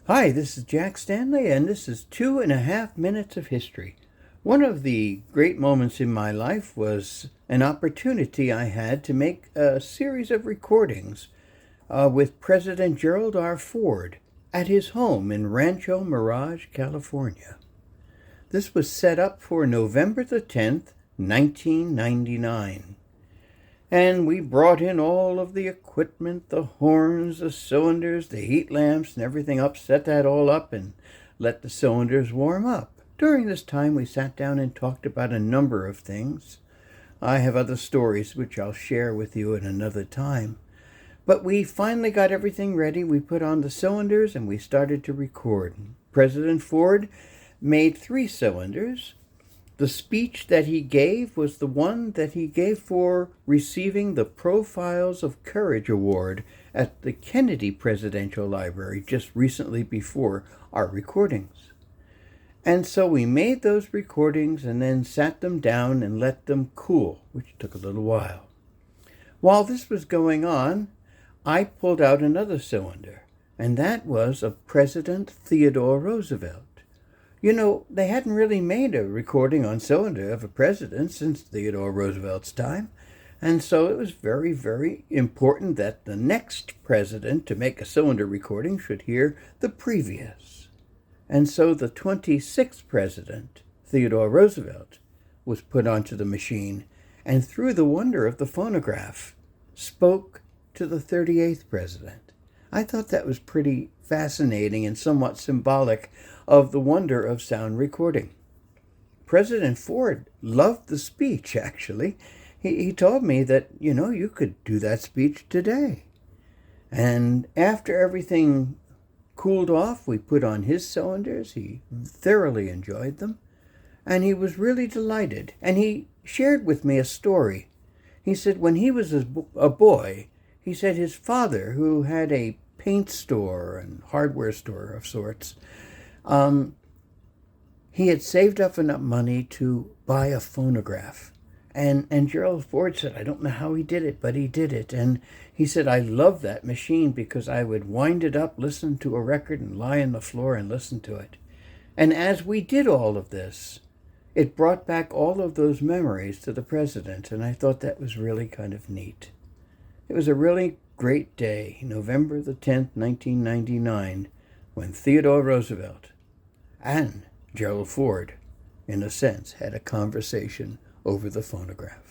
Hi, this is Jack Stanley, and this is 2.5 Minutes of History. One of the great moments in my life was an opportunity I had to make a series of recordings with President Gerald R Ford at his home in Rancho Mirage, California. This was set up for November the 10th, 1999. And we brought in all of the equipment, the horns, the cylinders, the heat lamps, and everything up, set that all up, and let the cylinders warm up. During this time, we sat down and talked about a number of things. I have other stories which I'll share with you at another time. But we finally got everything ready. We put on the cylinders, and we started to record. President Ford made 3 cylinders. The speech that he gave was the one that he gave for receiving the Profiles of Courage Award at the Kennedy Presidential Library just recently before our recordings. And so we made those recordings and then sat them down and let them cool, which took a little while. While this was going on, I pulled out another cylinder, and that was of President Theodore Roosevelt. You know, they hadn't really made a recording on cylinder of a president since Theodore Roosevelt's time, and so it was very, very important that the next president to make a cylinder recording should hear the previous. And so the 26th president, Theodore Roosevelt, was put onto the machine, and through the wonder of the phonograph, spoke to the 38th president. I thought that was pretty fascinating and somewhat symbolic of the wonder of sound recording. President Ford loved the speech, actually. He told me that, you could do that speech today. And after everything cooled off, we put on his cylinders. He thoroughly enjoyed them, and he was really delighted. And he shared with me a story. He said when he was a boy, he said his father, who had a paint store and hardware store of sorts, he had saved up enough money to buy a phonograph. And Gerald Ford said, I don't know how he did it, but he did it. And he said, I love that machine because I would wind it up, listen to a record, and lie on the floor and listen to it. And as we did all of this, it brought back all of those memories to the president, and I thought that was really kind of neat. It was a really great day, November the 10th, 1999, when Theodore Roosevelt and Gerald Ford, in a sense, had a conversation over the phonograph.